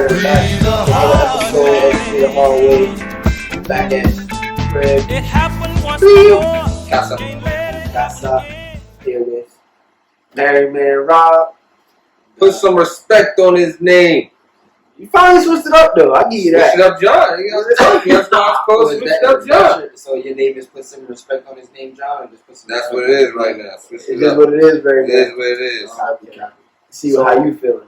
everybody. Another episode of Three the Hallway. Back at Crib. It happened once before. Casa. Here with Merryman Rob. Put some respect on his name. You finally switched it up though. I give you that. Switch it up, John. That's why I'm supposed to switch it up, John. So your name is put some respect on his name, John, or just put some. That's what it is right now. Switch It is what it is, very It is what it is. Okay. See how you feeling.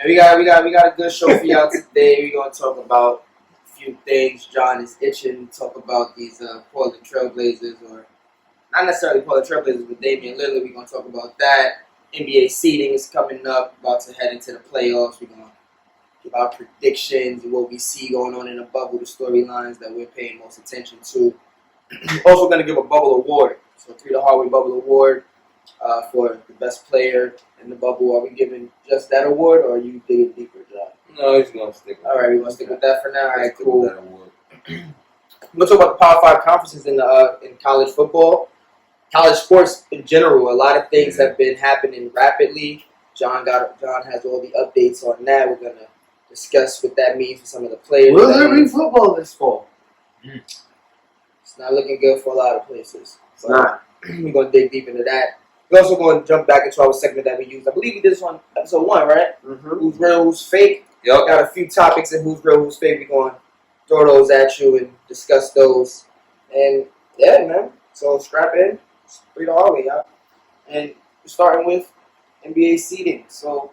And we got a good show for y'all today. We're gonna talk about a few things. John is itching to talk about these Portland Trailblazers, or not necessarily Portland Trailblazers, but Damian Lillard. We're gonna talk about that. NBA seeding is coming up, about to head into the playoffs. We're gonna give our predictions and what we see going on in the bubble, the storylines that we're paying most attention to. Also gonna give a bubble award. So Three the Hallway Bubble Award for the best player in the bubble. Are we giving just that award, or are you digging deeper, John? No, he's gonna stick with All right, we're gonna stick with that for now. All right, cool. That award. We're gonna talk about the Power 5 conferences in college football, college sports in general. A lot of things have been happening rapidly. John has all the updates on that. We're gonna discuss what that means for some of the players. Will there be football this fall? It's not looking good for a lot of places. It's not. We're gonna dig deep into that. We're also going to jump back into our segment that we used. I believe we did this on episode 1, right? Mm-hmm. Who's real, who's fake? Yep. Got a few topics in who's real, who's fake. We're going to throw those at you and discuss those. And yeah, man. So strap in. It's Three the Hallway, y'all. And we're starting with NBA seeding. So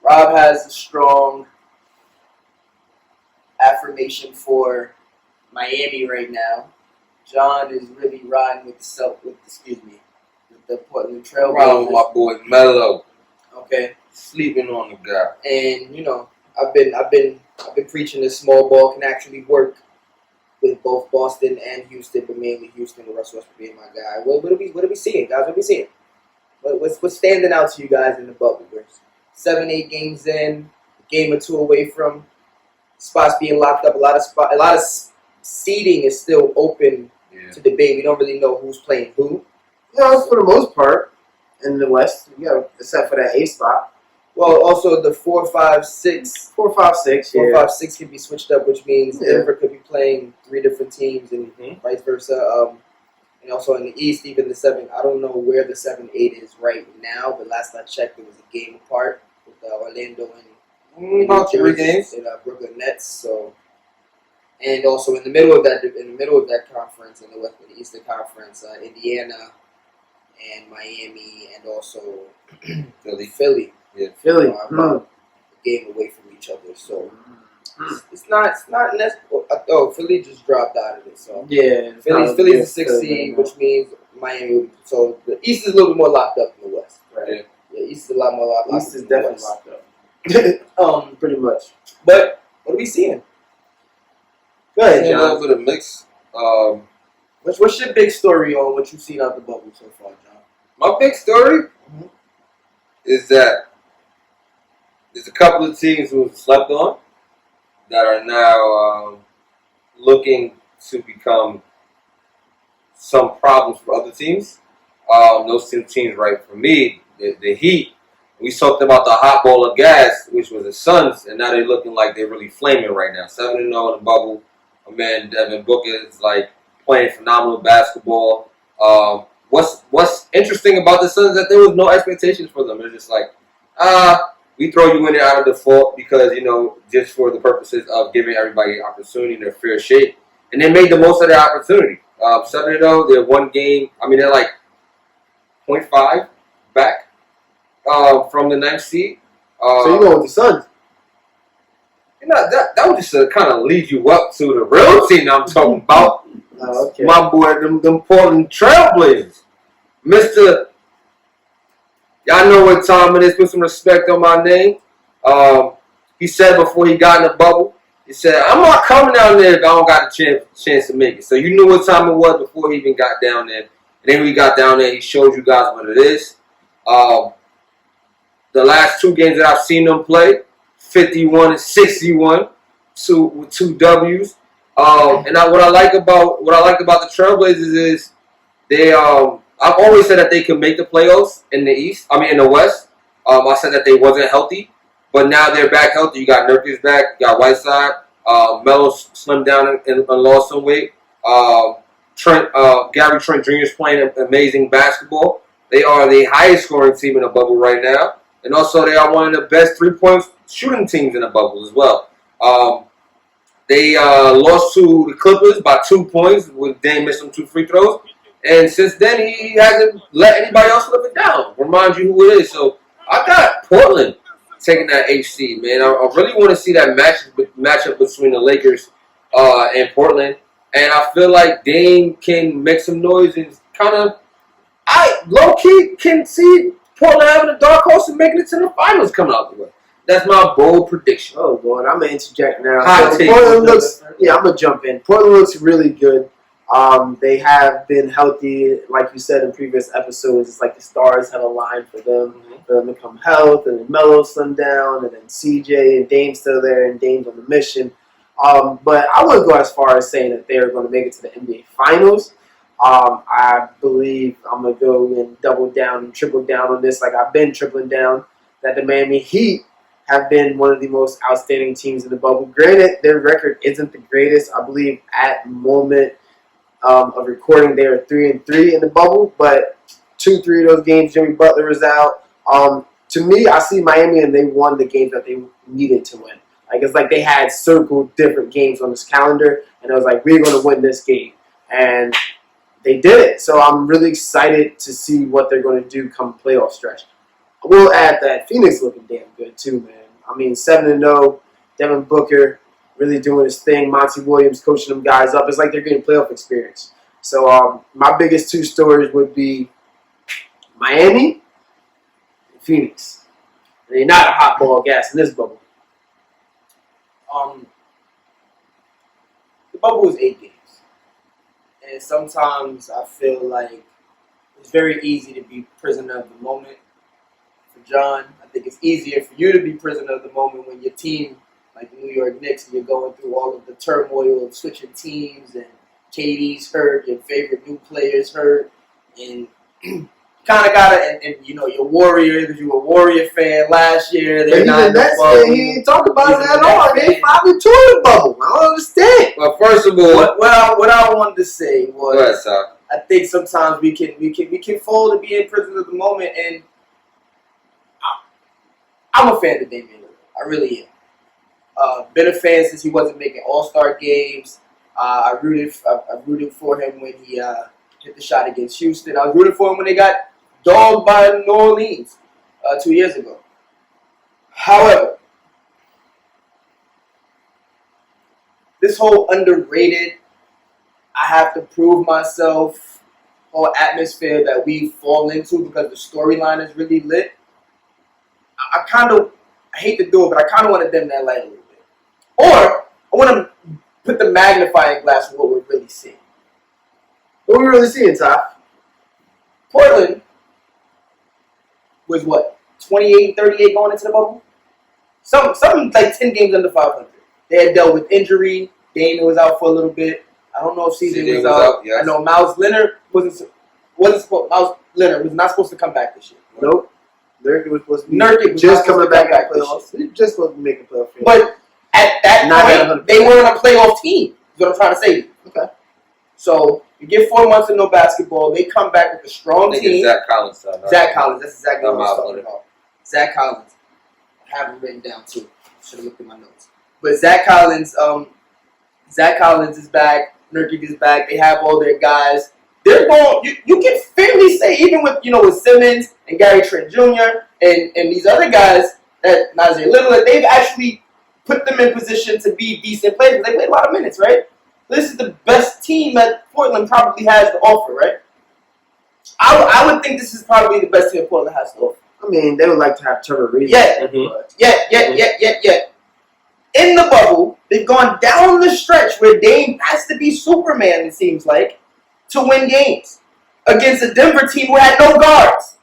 Rob has a strong affirmation for Miami right now. John is really riding with the Portland Trail Around with my boy Melo. Okay. Sleeping on the guy. And you know, I've been preaching this small ball can actually work with both Boston and Houston, but mainly Houston. The Russell Westbrook being my guy. What are we seeing, guys? What are we seeing? What's standing out to you guys in the bubble? We're 7-8 games in, a game or two away from spots being locked up. A lot of seeding is still open to debate. We don't really know who's playing who. Yeah, for the most part, in the West, except for that A spot. Well, also the 4, 5, 6. 4, 5, 6. 4, 5, 6 can be switched up, which means Denver could be playing 3 different teams and vice versa. And also in the East, even the 7. I don't know where the 7-8 is right now, but last I checked, it was a game apart with Orlando and about 3 games and Brooklyn Nets. So, and also in the middle of that conference, in the Eastern Conference, Indiana and Miami, and also Philly. Yeah, Philly. About a game away from each other. So it's not necessarily. Oh, Philly just dropped out of it. So yeah, Philly's the 6th seed, which means Miami. So the East is a little bit more locked up than the West. Right. Yeah, East is a lot more locked up. East is definitely locked up. Pretty much. But what are we seeing? Go ahead, John. John. Over the mix. What's your big story on what you've seen out the bubble so far, John? My big story is that there's a couple of teams who have slept on that are now looking to become some problems for other teams. Those 2 teams, right, for me, the Heat. We talked about the hot ball of gas, which was the Suns, and now they're looking like they're really flaming right now. 7-0 in the bubble. My man Devin Booker is like playing phenomenal basketball. What's interesting about the Suns is that there was no expectations for them. They're just like, we throw you in there out of default because, just for the purposes of giving everybody an opportunity in their fair shake. And they made the most of their opportunity. 7-0, they're 1 game. I mean, they're like 0.5 back from the 9th seed. So you go with the Suns? That would just kind of lead you up to the real team I'm talking about. Oh, okay. My boy, them Portland Trailblazers. Mr. Y'all know what time it is. Put some respect on my name. He said before he got in the bubble, he said, I'm not coming down there if I don't got a chance to make it. So you knew what time it was before he even got down there. And then when he got down there, he showed you guys what it is. The last 2 games that I've seen them play, 51 and 61, with 2 W's. And what I like about the Trailblazers is they. I've always said that they can make the playoffs in the East. I mean in the West. I said that they wasn't healthy, But now they're back healthy. You got Nurkic back. You got Whiteside. Melo slimmed down and lost some weight. Gary Trent Jr. is playing amazing basketball. They are the highest scoring team in the bubble right now. And also they are one of the best 3-point shooting teams in the bubble as well. They lost to the Clippers by 2 points with Dame missing 2 free throws. And since then, he hasn't let anybody else live it down. Remind you who it is. So I got Portland taking that HC, man. I really want to see that matchup between the Lakers and Portland. And I feel like Dame can make some noise and kind of, I low-key can see Portland having a dark horse and making it to the finals coming out the way. That's my bold prediction. Oh, Lord, I'm going to interject now. Hot take. Portland looks, yeah, I'm going to jump in. Portland looks really good. They have been healthy, like you said in previous episodes. It's like the stars have aligned for them to come health, and then Melo slimmed down, and then CJ and Dame's still there, and Dame's on the mission. But I wouldn't go as far as saying that they're going to make it to the NBA Finals. I believe I'm going to go and double down and triple down on this, like I've been tripling down, that the Miami Heat have been one of the most outstanding teams in the bubble. Granted, their record isn't the greatest. I believe at the moment of recording, they are 3-3 in the bubble, but 2-3 of those games, Jimmy Butler was out. To me, I see Miami and they won the games that they needed to win. Like, it's like they had circled different games on this calendar, and it was like, we're going to win this game. And they did it. So I'm really excited to see what they're going to do come playoff stretch. I will add that Phoenix looking damn good too, man. I mean, 7-0, Devin Booker really doing his thing. Monty Williams coaching them guys up. It's like they're getting playoff experience. So my biggest 2 stories would be Miami and Phoenix. And they're not a hot ball of gas in this bubble. The bubble is 8 games. And sometimes I feel like it's very easy to be prisoner of the moment. For John, I think it's easier for you to be prisoner of the moment when your team, like the New York Knicks, and you're going through all of the turmoil of switching teams, and KD's hurt, your favorite new players hurt, and kind of got it. And you know, your Warrior, because you were a Warrior fan last year. They're not in the bubble. He ain't talk about it at all. They 5-2 in the bubble. I don't understand. Well, first of all, what I wanted to say was, I think sometimes we can fall to being prisoners of the moment, and I'm a fan of Damian Lillard. I really am. Been a fan since he wasn't making All-Star games. I rooted for him when he hit the shot against Houston. I was rooting for him when they got dogged by New Orleans 2 years ago. However, this whole underrated, I have to prove myself, whole atmosphere that we fall into because the storyline is really lit. I hate to do it, but I kind of want to dim that light a little bit. Or I want to put the magnifying glass on what we're really seeing. What are we really seeing, Ty? Portland was what, 28-38 going into the bubble? Something like 10 games under 500. They had dealt with injury. Damian was out for a little bit. I don't know if CJ was out. Yes. I know Miles Leonard was not supposed to come back this year. Nope. Nurkic was supposed to be just coming back at playoffs. He just supposed to be making playoff field. But at that point, they weren't a playoff team. Is what I'm trying to say. Okay. So you get 4 months of no basketball. They come back with a strong team. Zach Collins. Zach Collins. That's exactly what I was talking about. Zach Collins. I have him written down too. Should have looked at my notes. But Zach Collins is back. Nurkic is back. They have all their guys. They're going. You can fairly say, even with with Simmons and Gary Trent Jr. and these other guys, that Nazir Lillard, they've actually put them in position to be decent players. They played a lot of minutes, right? This is the best team that Portland probably has to offer, right? I would think this is probably the best team Portland has to offer. I mean, they would like to have Trevor Reed. Yeah. In the bubble, they've gone down the stretch where Dame has to be Superman, it seems like, to win games against a Denver team who had no guards,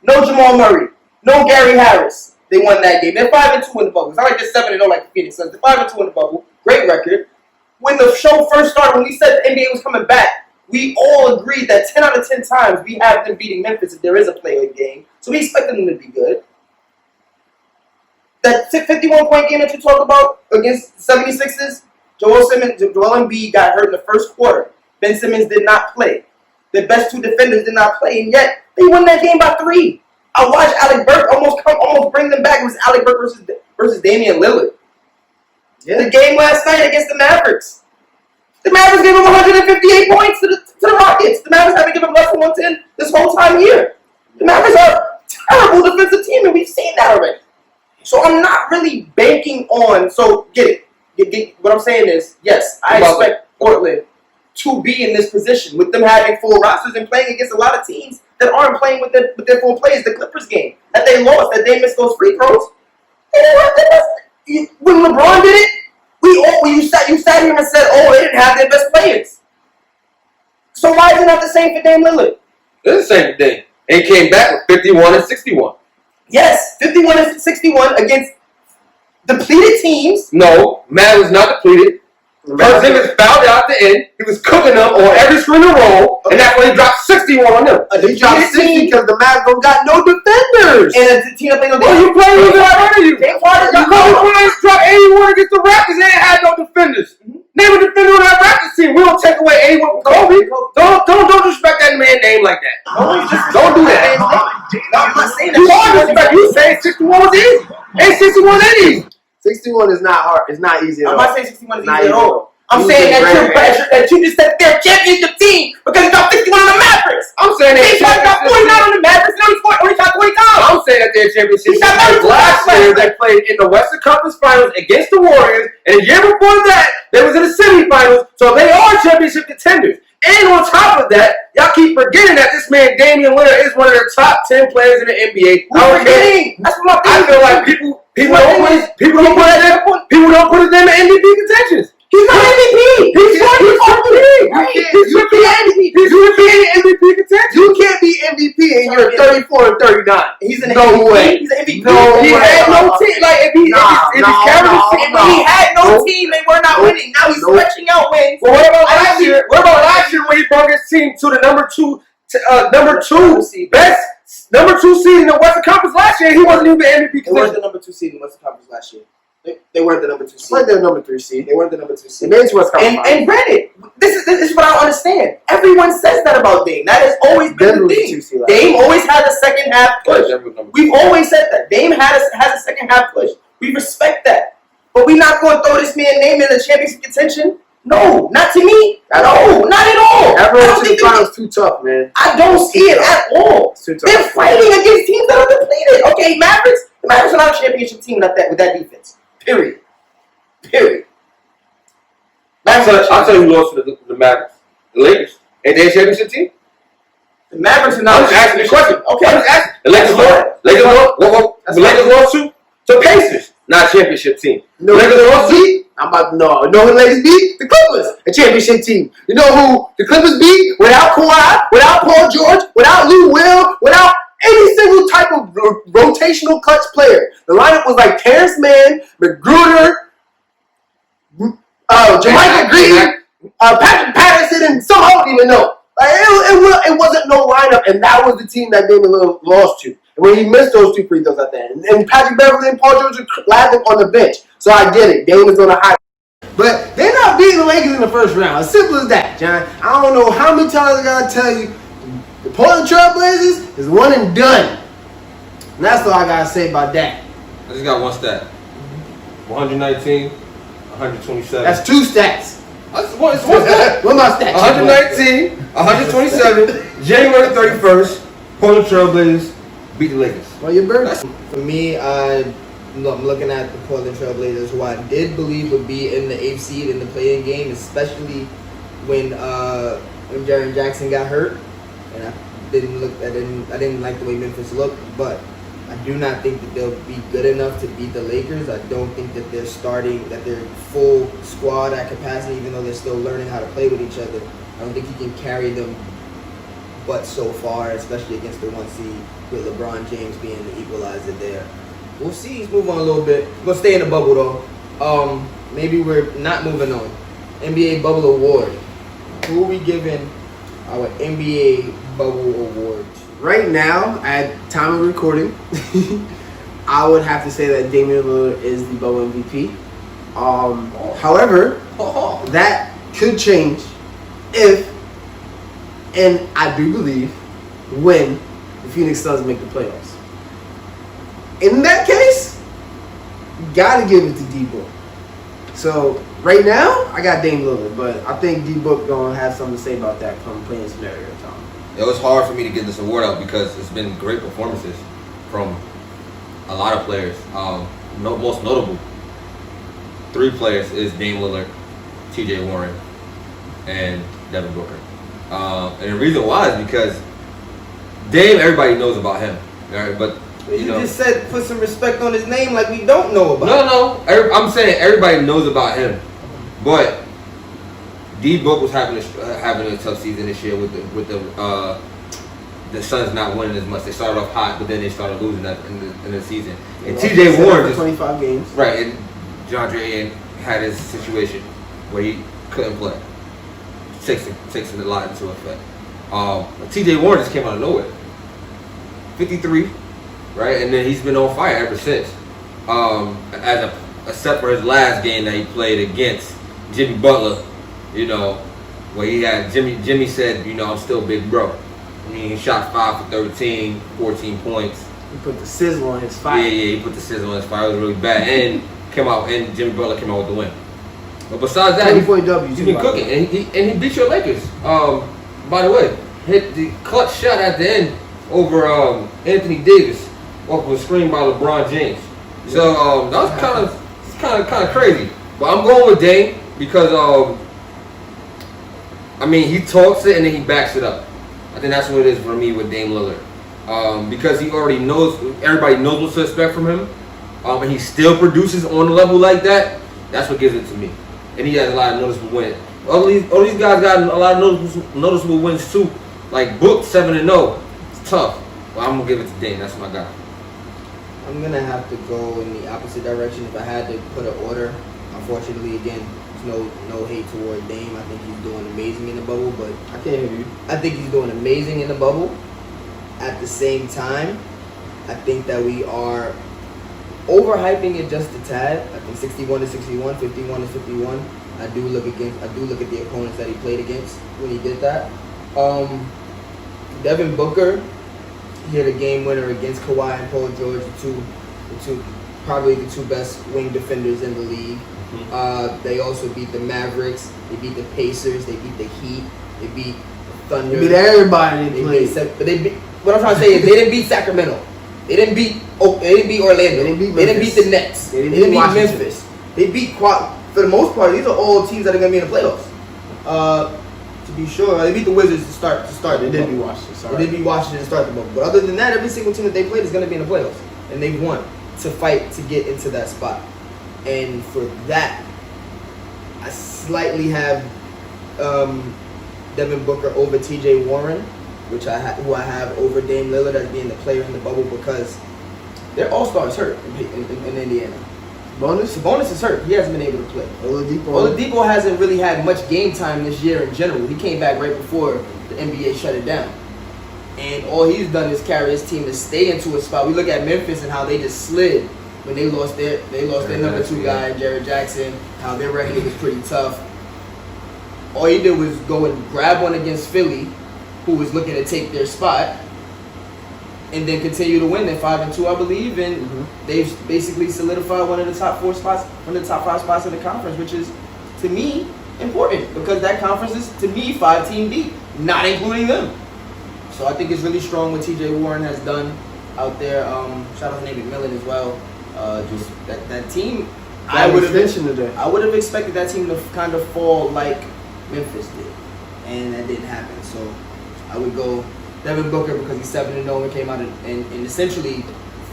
no Jamal Murray, no Gary Harris. They won that game. They're 5-2 in the bubble. It's not like they're 7-0 like the Phoenix Suns. They're 5-2 in the bubble. Great record. When the show first started, when we said the NBA was coming back, we all agreed that 10 out of 10 times we have them beating Memphis if there is a play-in game. So we expected them to be good. That 51-point game that you talk about against 76ers, Joel Embiid got hurt in the first quarter. Ben Simmons did not play. The best two defenders did not play, and yet they won that game by 3. I watched Alec Burke almost bring them back. It was Alec Burke versus Damian Lillard. Yeah. The game last night against the Mavericks. The Mavericks gave him 158 points to the Rockets. The Mavericks haven't given him less than 110 this whole time here. The Mavericks are a terrible defensive team, and we've seen that already. So I'm not really banking on. So get what I'm saying is, yes, I expect Portland to be in this position with them having full rosters and playing against a lot of teams that aren't playing with their full players. The Clippers game that they lost, that they missed those free throws. When LeBron did it, you sat here and said, "Oh, they didn't have their best players." So why is it not the same for Dame Lillard? It's the same thing. And came back with 51 and 61. Yes, 51 and 61 against depleted teams. No, man was not depleted. Porzingis fouled out the end. He was cooking them on every screen and roll, and that's when he dropped 61 on them. He dropped 60 because the Mavs don't got no defenders. And the team up in the you playing with that you? James Harden You dropped 81 against the Raptors and they had no defenders. Name a defender on that Raptors team. We don't take away 81 from Kobe. Don't disrespect that man's name like that. Don't do that. I'm not saying that. You are disrespect. You saying 61 was easy. Ain't 61 ain't easy. 61 is not hard. It's not easy at all. I'm not saying 61 is easy at all. I'm saying that you just said they're a championship team because you got 61 on the Mavericks. I'm saying they got 49 on the Mavericks. Now he shot 20 times. I'm saying that they're a championship. He shot 30 last year they played in the Western Conference Finals against the Warriors, and the year before that they was in the semifinals. So they are championship contenders. And on top of that, y'all keep forgetting that this man Damian Lillard is one of the top 10 players in the NBA. We're forgetting. That's what I feel like people don't put his name in MVP contentions. He's not MVP. He's MVP contention. You can't be MVP and you're 34 and 39. He's an no MVP. way. He's an MVP. No he way. had no team. Like if he carried his team, he had no team. They were not winning. Now he's stretching out wins. Well, what about last year? What about last year when he brought his team to the number two seed in the Western Conference last year? He wasn't even MVP. They weren't the number 2 seed in the Western Conference last year. They weren't the number 2 seed. Like they're number 3 seed. They weren't the number 2 seed. They made it to West Conference. And granted, this is what I don't understand. Everyone says that about Dame. That has always been the thing. Dame always had a second half push. We've always said that. Dame has a second half push. We respect that. But we're not going to throw this man's name in the championship contention. No, not to me. No, not at all. Everyone to the finals too tough, man. I don't see it at all. It's too tough. They're fighting against teams that are depleted. Okay, Mavericks. The Mavericks are not a championship team with that defense. Period. I'll tell you who lost to the Mavericks. The Lakers. Ain't they a championship team? The Mavericks are not. I'm just asking the question. Okay. I'm just asking. The Lakers lost to Pacers. Not a championship team. You know who the Lakers beat? I'm about to know. You know who the Lakers beat? The Clippers, a championship team. You know who the Clippers beat? Without Kawhi, without Paul George, without Lou Will, without any single type of rotational clutch player. The lineup was like Terrence Mann, McGruder, Jermichael Green, Patrick Patterson, and some I don't even know. Like it wasn't no lineup, and that was the team that Damian Lillard lost to. And when he missed those 2 free throws at the end, and Patrick Beverly and Paul George were laughing on the bench. So I get it. Dame is on a high. But they're not beating the Lakers in the first round. As simple as that, John. I don't know how many times I gotta tell you. The Portland Trail Blazers is one and done. And that's all I gotta say about that. I just got one stat. 119, 127. That's 2 stats. It's one stat. What am I stats? 119, 127, January 31st, Portland Trail Blazers beat the Lakers. Well, your birthday. For me, I'm looking at the Portland Trail Blazers, who I did believe would be in the 8th seed in the play-in game, especially when Jaren Jackson got hurt, and I didn't like the way Memphis looked, but I do not think that they'll be good enough to beat the Lakers. I don't think that they're full squad at capacity, even though they're still learning how to play with each other. I don't think he can carry them but so far, especially against the 1 seed with LeBron James being the equalizer there. We'll see. Let's move on a little bit. We're going to stay in the bubble, though. Maybe we're not moving on. NBA Bubble Award. Who are we giving our NBA Bubble Award? Right now, at time of recording, I would have to say that Damian Lillard is the bubble MVP. However, that could change if, and I do believe, when the Phoenix Suns make the playoffs. In that case, gotta give it to D-Book. So right now, I got Dame Lillard, but I think D-Book gonna have something to say about that come playing scenario time. It was hard for me to get this award out because it's been great performances from a lot of players. Most notable 3 players is Dame Lillard, T.J. Warren, and Devin Booker. And the reason why is because Dame, everybody knows about him, right? But you just said put some respect on his name like we don't know about. No. I'm saying everybody knows about him, but D-Book was having a tough season this year with the Suns not winning as much. They started off hot, but then they started losing that in the season. And T.J. Warren just 25 games, right? And DeAndre had his situation where he couldn't play. Takes a lot into effect. T.J. Warren just came out of nowhere. 53, right? And then he's been on fire ever since. Except for his last game that he played against Jimmy Butler, where he had Jimmy said, I'm still big bro. I mean, he shot 5 for 13, 14 points. He put the sizzle on his fire. Yeah, he put the sizzle on his fire. It was really bad. And Jimmy Butler came out with the win. But besides that, 20-point W. He's been cooking, and he beat your Lakers. By the way, hit the clutch shot at the end over Anthony Davis off of a screen by LeBron James. So that was kind of crazy. But I'm going with Dame because he talks it and then he backs it up. I think that's what it is for me with Dame Lillard. Because he already knows, everybody knows what to expect from him, and he still produces on a level like that. That's what gives it to me. And he has a lot of noticeable wins. All these guys got a lot of noticeable wins too. Like Book 7-0. It's tough. But I'm gonna give it to Dame. That's my guy. I'm gonna have to go in the opposite direction if I had to put an order. Unfortunately, again, there's no hate toward Dame. I think he's doing amazing in the bubble, but I can't hear you. I think he's doing amazing in the bubble. At the same time, I think that we are overhyping it just a tad. I think 61-61, 51-51. I do look at the opponents that he played against when he did that. Devin Booker, he hit a game winner against Kawhi and Paul George, probably the two best wing defenders in the league. They also beat the Mavericks. They beat the Pacers. They beat the Heat. They beat the Thunder. They beat everybody they played. But they beat. What I'm trying to say is they didn't beat Sacramento. They didn't beat Orlando. They didn't beat the Nets. They didn't beat Memphis. They beat for the most part. These are all teams that are going to be in the playoffs. To be sure, they beat the Wizards to start. They did beat Washington. Sorry. They did beat Washington to start the bubble. But other than that, every single team that they played is going to be in the playoffs, and they've won to fight to get into that spot. And for that, I slightly have Devin Booker over T.J. Warren, who I have over Dame Lillard as being the player in the bubble because their all-stars hurt in Indiana. Sabonis is hurt. He hasn't been able to play. Oladipo hasn't really had much game time this year in general. He came back right before the NBA shut it down. And all he's done is carry his team to stay into a spot. We look at Memphis and how they just slid when they lost their number 2 guy, Jared Jackson, how their record was pretty tough. All he did was go and grab one against Philly, who was looking to take their spot, and then continue to win. They're 5-2, I believe, and they've basically solidified one of the top 5 spots in the conference, which is, to me, important because that conference is, to me, 5-team deep, not including them. So I think it's really strong what T.J. Warren has done out there. Shout out to Nate McMillan as well. Just that team. I would have expected that team to kind of fall like Memphis did, and that didn't happen. So I would go Devin Booker because he's 7-0 and came out and essentially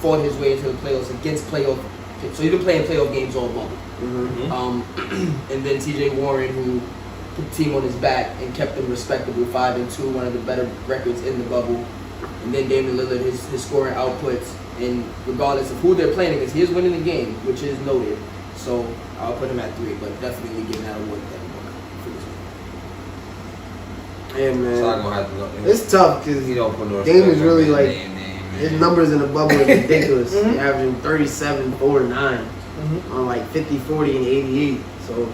fought his way into the playoffs against playoff. So he's been playing playoff games all bubble. And then T.J. Warren, who put the team on his back and kept them respectable, 5-2, one of the better records in the bubble. And then Damian Lillard, his scoring outputs, and regardless of who they're playing against, he is winning the game, which is noted. So I'll put him at 3, but definitely giving that award to Devin Booker for this one. Yeah, man. So I'm gonna have to look. It's tough because he don't put no Dame is really like His numbers in the bubble is ridiculous. He's averaging 37, 4, 9 on like 50, 40, and 88. So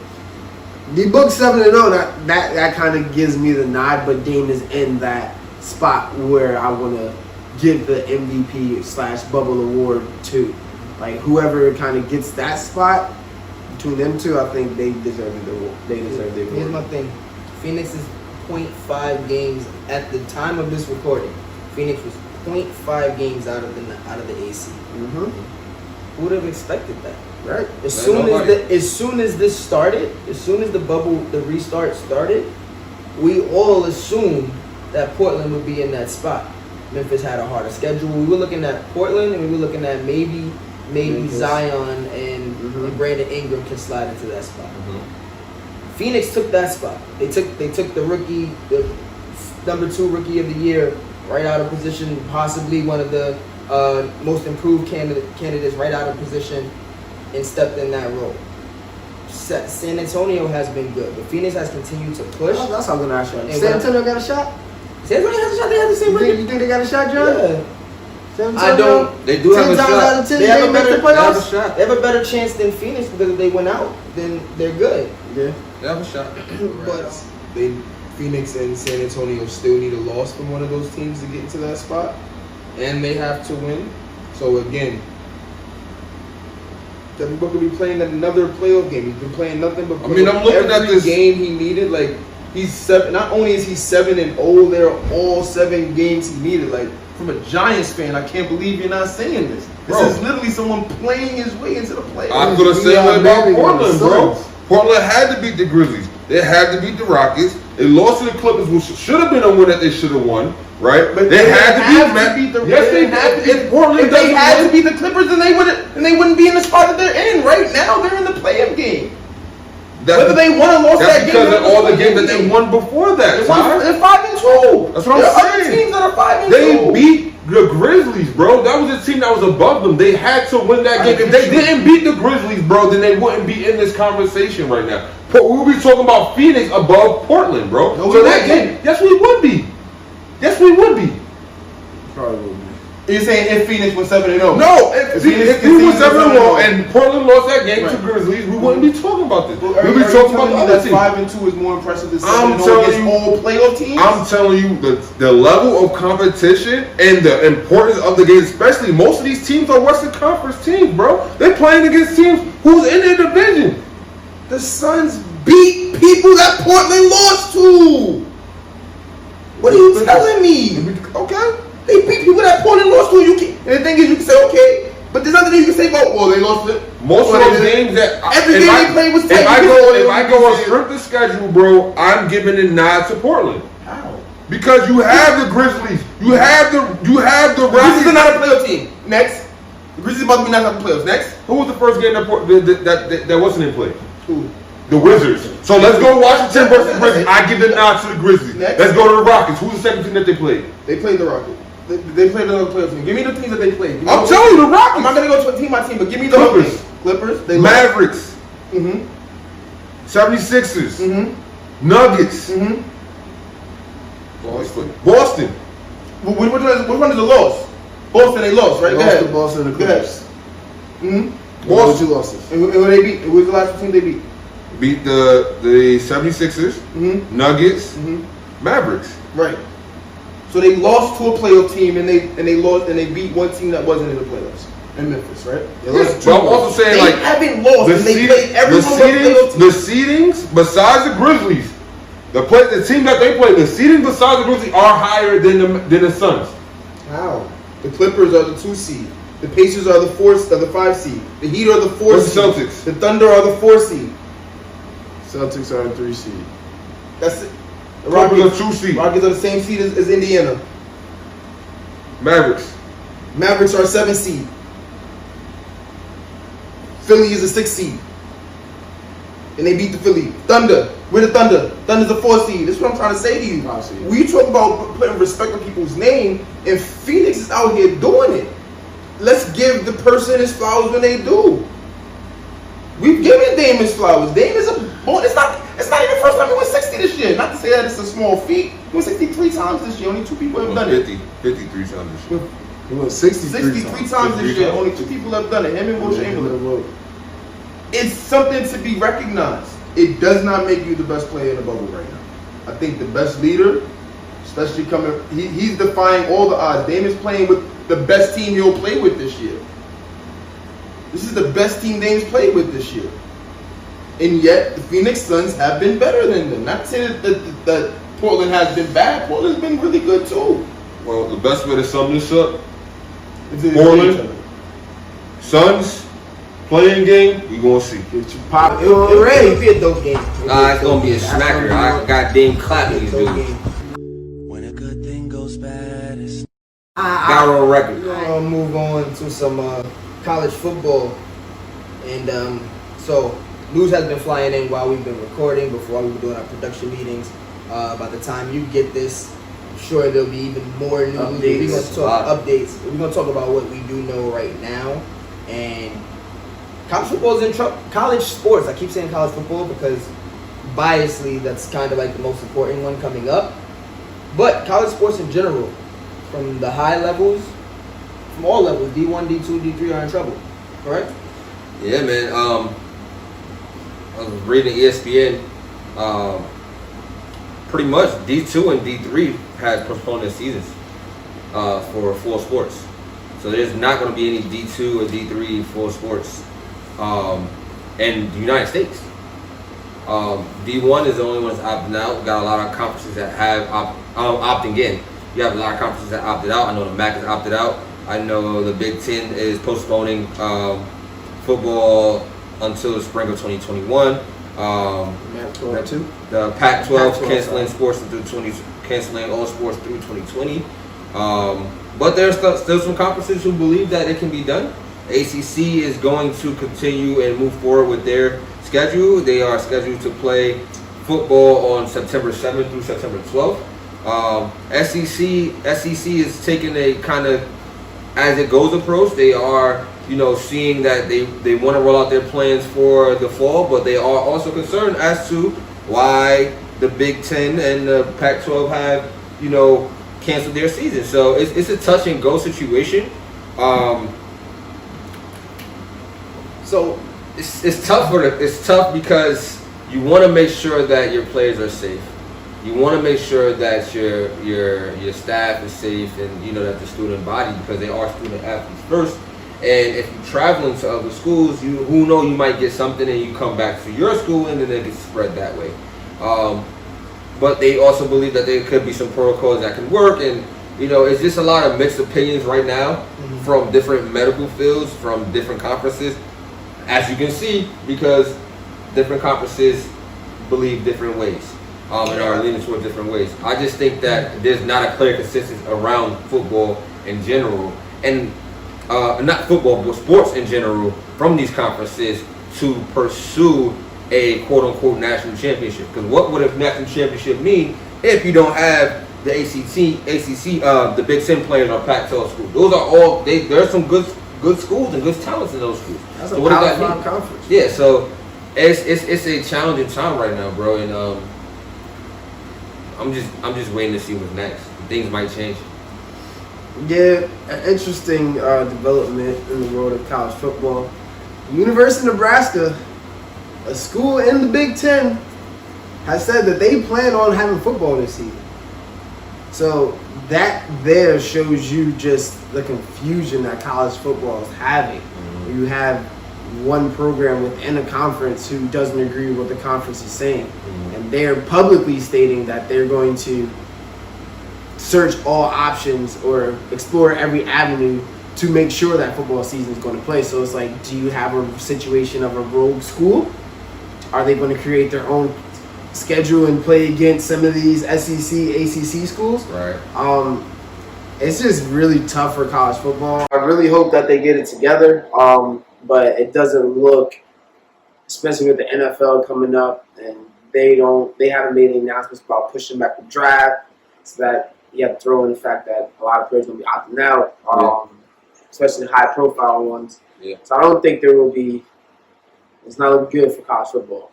the book 7-0. That kind of gives me the nod. But Dame is in that spot where I want to give the MVP / bubble award to. Like whoever kind of gets that spot between them two, I think they deserve it. They deserve the award. Here's my thing. Phoenix is 0.5 games at the time of this recording. Phoenix was 0.5 games out of the AC. Who would have expected that? Right. As soon as this started, as soon as the restart started, we all assumed that Portland would be in that spot. Memphis had a harder schedule. We were looking at Portland, and we were looking at maybe Memphis. Zion and Brandon Ingram can slide into that spot. Phoenix took that spot. They took the rookie, the number 2 rookie of the year, right out of position, possibly one of the most improved candidates right out of position, and stepped in that role. San Antonio has been good, but Phoenix has continued to push. Oh, that's how I'm gonna ask you. San Antonio got a shot? San Antonio has a shot. They have the same record. You think they got a shot, John? Yeah. San Antonio, I don't. They do have a 10 times shot. out of 10 They have a make the better- playoffs. They have a better chance than Phoenix because if they went out, then they're good. Yeah. They have a shot. But Phoenix and San Antonio still need a loss from one of those teams to get into that spot, and they have to win. So again, Devin Booker be playing another playoff game. He's been playing nothing but. I mean, I'm looking at every this game he needed. Like he's 7. Not only is he 7-0, they're all 7 games he needed. Like from a Giants fan, I can't believe you're not saying this. This Bro. is literally someone playing his way into the playoffs. I'm gonna say what about Portland, bro. Portland had to beat the Grizzlies. They had to beat the Rockets. They lost to the Clippers, which should have been a win that they should have won, right? But they had to beat the. Yes, they did. If Portland If they doesn't had to win- beat the Clippers, then they wouldn't be in the spot that they're in right now. They're in the play-in game. That's Whether they won or lost that's that game, because of they're in all the play-in games that they won before that. They're Ty. 5-2. That's what I'm There are other saying. teams that are 5-2. They beat the Grizzlies, bro. That was a team that was above them. They had to win that game. If they didn't beat the Grizzlies, bro, then they wouldn't be in this conversation right now. We would be talking about Phoenix above Portland, bro. No, so we that wouldn't. game, yes, we would be. Yes, we would be. Probably would be. You're saying if Phoenix was 7-0? No, if we were 7-0 and Portland lost that game to Right. Grizzlies, we wouldn't be talking about this. Are We'd you be talking about telling the me other that team. 5-2 is more impressive than I'm 7-0 telling against you- all playoff teams? I'm telling you the level of competition and the importance of the game, especially most of these teams are Western Conference teams, bro. They're playing against teams who's in their division. The Suns beat people that Portland lost to. What are you telling me? Okay. They beat people that Portland lost to. And the thing is, you can say okay, but there's nothing you can say about. Well, they lost it. Most of those games that Every if game I- they played was if tight. I You go can- if I go on strength of schedule, bro, I'm giving a nod to Portland How? because you have the Grizzlies, you have the The Grizzlies are Rockets. not a playoff team. Next, the Grizzlies about to be knocked out of the playoffs. Next, Who was the first game that wasn't in play? who? The Wizards. So let's go to Washington versus the Grizzlies. I give the nod to the Grizzlies. Next. Let's go to the Rockets. Who's the second team that they played? They played the Rockets. They played another playoff team. Give me the teams that they played. Give me I'm the- telling you, the I'm not Rockets. gonna go to team by team, but give me the Clippers. teams. Clippers. They Mavericks. Mm-hmm. 76ers. Mm-hmm. Nuggets. Mm-hmm. Boston. Which one is the loss? Boston, they lost, right? They Go lost ahead. to Boston and the Go ahead. Clippers. Mm-hmm. What was 2 losses? And who they beat? Who was the last team they beat? Beat the 76ers. Mm-hmm. Nuggets. Mm-hmm. Mavericks. Right. So they lost to a playoff team, and they lost and they beat one team that wasn't in the playoffs in Memphis, right? They lost Yes, to but I'm also saying They like haven't lost, and they played every one of the the seedings besides the Grizzlies, the team that they play, the seedings besides the Grizzlies are higher than the Suns. How? The Clippers are the 2 seed. The Pacers are the 5 seed. The Heat are the 4 What's seed. the Celtics? The Thunder are the 4 seed. Celtics are in 3 seed. That's it. The Clippers Rockets, are 2 seed. Rockets are the same seed as Indiana. Mavericks. Mavericks are 7 seed. Philly is a 6 seed. And they beat the Philly. Thunder. We're the Thunder. Thunder's a 4 seed. That's what I'm trying to say to you. 5 seed. We talk about putting respect on people's name, and Phoenix is out here doing it. Let's give the person his flowers when they do. We've given Dame his flowers. Dame is a boy. It's not even the first time he went 60 this year. Not to say that it's a small feat. He went 63 times this year. Only 2 people have done it. 53 times this year. He went 63 times this year. Only 2 people have done it. Him and Will Chamberlain. It's something to be recognized. It does not make you the best player in the bubble right now. I think the best leader, especially coming, he's defying all the odds. Damian's playing with the best team he'll play with this year. This is the best team Damian's played with this year. And yet, the Phoenix Suns have been better than them. Not to say that Portland has been bad. Portland's been really good too. Well, the best way to sum this up, Portland, Suns, playing game, we gonna see. Pop, It'll be a dope game. Nah, it's gonna be a smacker. I got Dame clapping these dudes. When a good thing goes bad, it's Got on record. We're gonna move on to some college football, and so news has been flying in while we've been recording, before we've been doing our production meetings. By the time you get this, I'm sure there'll be even more news. We're gonna talk updates. We're gonna talk about what we do know right now, and college football is in trouble. College sports. I keep saying college football because biasly, that's kind of like the most important one coming up. But college sports in general, from the high levels, from all levels, D1, D2, D3 are in trouble. Correct? Yeah, man. I was reading ESPN. Pretty much D2 and D3 has postponed their seasons for full sports. So there's not going to be any D2 or D3 full sports in the United States. D1 is the only one that's opting out. Got a lot of conferences that have opting in. You have a lot of conferences that opted out. I know the MAC has opted out. I know the Big Ten is postponing football until the spring of 2021. The Pac-12 canceling sports canceling all sports through 2020. But there's still some conferences who believe that it can be done. ACC is going to continue and move forward with their schedule. They are scheduled to play football on September 7th through September 12th. SEC is taking a kind of as it goes approach. They are, seeing that they want to roll out their plans for the fall, but they are also concerned as to why the Big Ten and the Pac-12 have, canceled their season. So it's a touch and go situation. So it's tough it's tough because you want to make sure that your players are safe. You want to make sure that your staff is safe, and that the student body, because they are student athletes first. And if you're traveling to other schools, you might get something, and you come back to your school, and then it gets spread that way. But they also believe that there could be some protocols that can work, and it's just a lot of mixed opinions right now from different medical fields, from different conferences, as you can see, because different conferences believe different ways. And are leaning toward different ways. I just think that there's not a clear consensus around football in general, and not football, but sports in general, from these conferences to pursue a quote-unquote national championship. Because what would a national championship mean if you don't have the ACC, the Big Ten players or Pac-12 schools? Those are all. There are some good schools and good talents in those schools. That's so a what does that Power mean? 5 conference. Yeah, so it's a challenging time right now, bro, and I'm just waiting to see what's next. Things might change. Yeah, an interesting development in the world of college football. University of Nebraska, a school in the Big Ten, has said that they plan on having football this season. So that there shows you just the confusion that college football is having. You have one program within a conference who doesn't agree with what the conference is saying. And they're publicly stating that they're going to search all options or explore every avenue to make sure that football season is going to play. So it's like, do you have a situation of a rogue school? Are they going to create their own schedule and play against some of these SEC, ACC schools? Right. It's just really tough for college football. I really hope that they get it together, but it doesn't look, especially with the NFL coming up, and they haven't made any announcements about pushing back the draft, so that you have to throw in the fact that a lot of players will be opting out, especially the high-profile ones. Yeah. So I don't think there will be. It's not looking good for college football.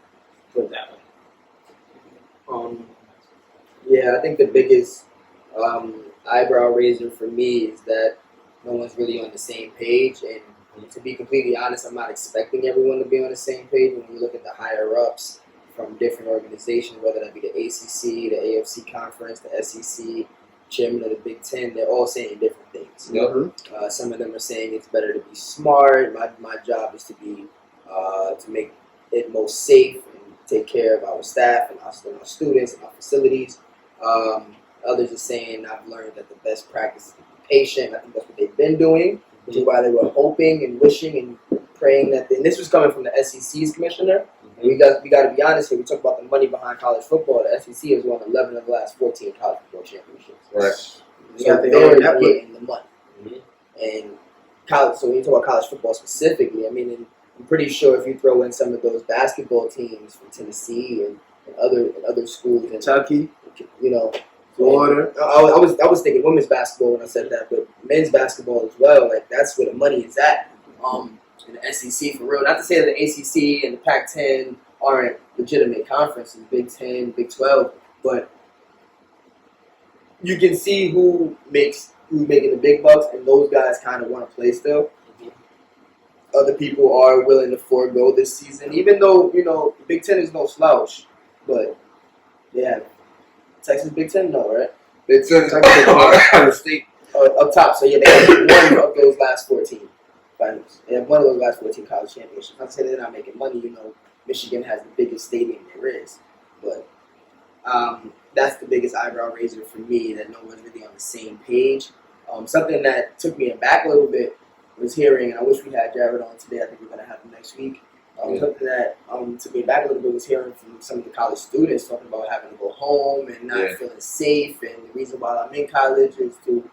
Put it that way. Yeah, I think the biggest eyebrow raiser for me is that no one's really on the same page. And to be completely honest, I'm not expecting everyone to be on the same page. When you look at the higher ups from different organizations, whether that be the ACC, the AFC Conference, the SEC, chairman of the Big Ten, they're all saying different things. Some of them are saying it's better to be smart. My job is to be to make it most safe and take care of our staff and our students and our facilities. Others are saying I've learned that the best practice is to be patient. I think that's what they've been doing, which is why they were hoping and wishing and praying that. And this was coming from the SEC's commissioner. And we got to be honest here. We talk about the money behind college football. The SEC has won 11 of the last 14 college football championships. Right. So they're getting the money. And college. So when you talk about college football specifically, I mean, I'm pretty sure if you throw in some of those basketball teams from Tennessee and other schools, Kentucky, Florida. I was thinking women's basketball when I said that, but men's basketball as well. Like that's where the money is at. In the SEC for real. Not to say that the ACC and the Pac-10 aren't legitimate conferences, Big 10, Big 12, but you can see who's making the big bucks, and those guys kind of want to play still. Other people are willing to forego this season, even though the Big 10 is no slouch, but yeah, Texas Big 10, no, right? Big 10 is state up top. So yeah, they have one of those last 14 finals. They have one of those last 14 college championships. Not to say they're not making money. Michigan has the biggest stadium there is, but that's the biggest eyebrow raiser for me, that no one's really on the same page. Something that took me aback a little bit was hearing, and I wish we had Jared on today. I think we're going to have him next week. Something that took me back a little bit was hearing from some of the college students talking about having to go home and not feeling safe, and the reason why I'm in college is to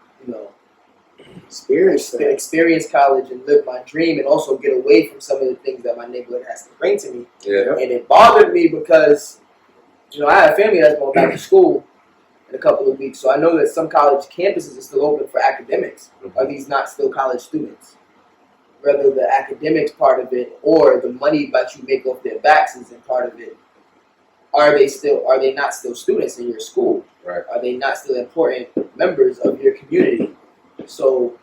experience college and live my dream, and also get away from some of the things that my neighborhood has to bring to me. Yeah. And it bothered me because I have a family that's going back to school in a couple of weeks, so I know that some college campuses are still open for academics. Are these not still college students? Whether the academics part of it or the money that you make off their backs isn't part of it, are they not still students in your school? Right. Are they not still important members of your community? So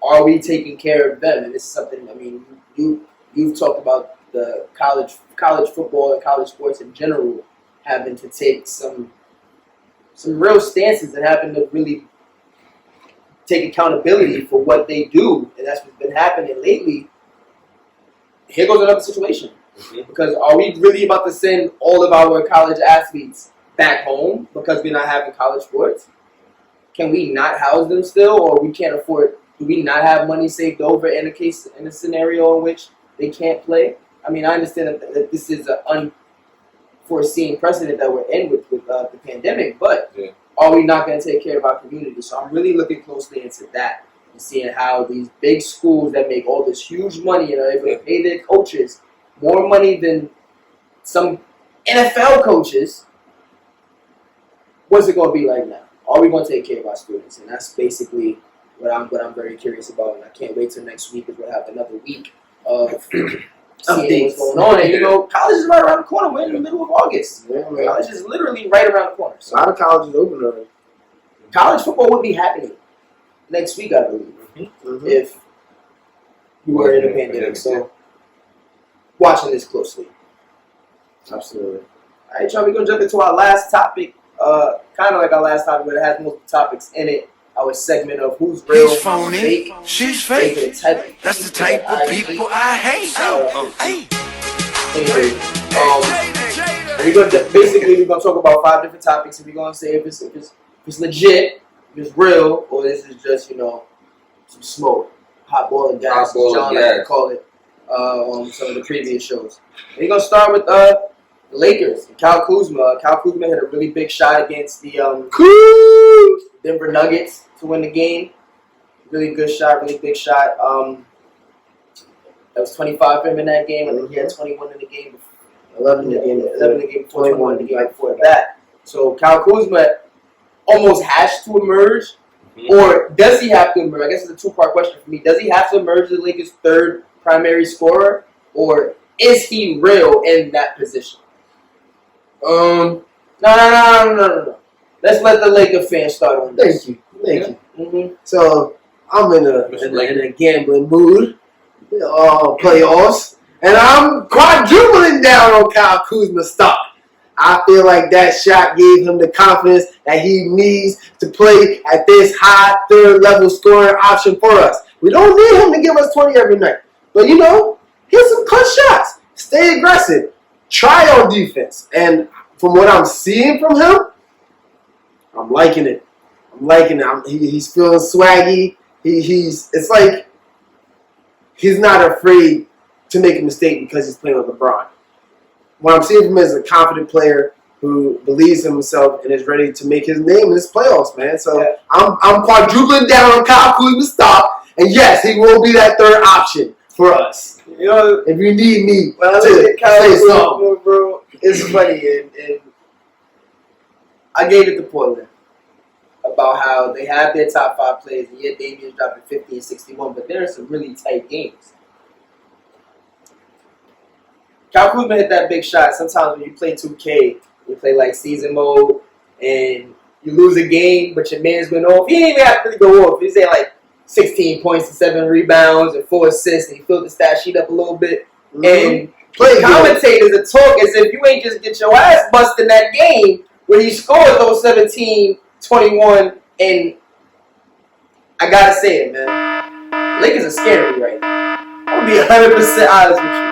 are we taking care of them? And this is something, you've talked about the college football and college sports in general having to take some real stances and having to really take accountability for what they do. And that's what's been happening lately. Here goes another situation. Because are we really about to send all of our college athletes back home because we're not having college sports? Can we not house them still, or we can't afford? Do we not have money saved over in a scenario in which they can't play? I understand that this is an unforeseen precedent that we're in with the pandemic, but are we not going to take care of our community? So I'm really looking closely into that and seeing how these big schools that make all this huge money and are able to pay their coaches more money than some NFL coaches, what's it going to be like now? Are we going to take care of our students? And that's basically what I'm very curious about. And I can't wait till next week, because we'll have another week of seeing what's going on. And college is right around the corner. We're in the middle of August. College is literally right around the corner. So a lot of colleges open already. college football would be happening next week, I believe, if we were in a pandemic. So watching this closely. Absolutely. All right, y'all, we're going to jump into our last topic. Kind of like our last topic, but it has multiple topics in it. Our segment of who's real, He's phony. who's fake. She's fake. That's the type of people I hate. Anyway, we're gonna talk about 5 different topics, and we're gonna say if it's legit, if it's real, or this is just some smoke, hot boiling gas, as John likes to call it on some of the previous shows. And we're gonna start with the Lakers and Kyle Kuzma. Kyle Kuzma hit a really big shot against the Denver Nuggets to win the game. Really good shot, really big shot. That was 25 for him in that game. I think he had 21 in the game. 11 in the game before, 21 in the game before that. So Kyle Kuzma almost has to emerge, or does he have to emerge? I guess it's a 2-part question for me. Does he have to emerge as the Lakers' 3rd primary scorer, or is he real in that position? No. Let's let the Laker fans start on this. Thank you. So, I'm in a gambling mood. Playoffs, and I'm quadrupling down on Kyle Kuzma's stock. I feel like that shot gave him the confidence that he needs to play at this high third level scoring option for us. We don't need him to give us 20 every night, but hit some clutch shots. Stay aggressive. Try on defense, and from what I'm seeing from him, I'm liking it. He's feeling swaggy. It's like he's not afraid to make a mistake because he's playing with LeBron. What I'm seeing from him is a confident player who believes in himself and is ready to make his name in this playoffs, man. So I'm quadrupling down on Kyle Kuzma's stock, and yes, he will be that third option for us. If you need me to say something, bro, it's funny, and I gave it to Portland about how they have their top 5 players, and yet Damian's dropping 50 and 61, but there are some really tight games. Kyle Kuzma hit that big shot. Sometimes when you play 2K, you play like season mode, and you lose a game, but your man's went off. He didn't even have to really go off. He's at like 16 points and 7 rebounds and 4 assists, and he filled the stat sheet up a little bit. Mm-hmm. And commentators are talking as if you ain't just get your ass busted in that game where he scored those 17, 21, and I gotta say it, man. Lakers are scaring me right now. I'm gonna be 100% honest with you.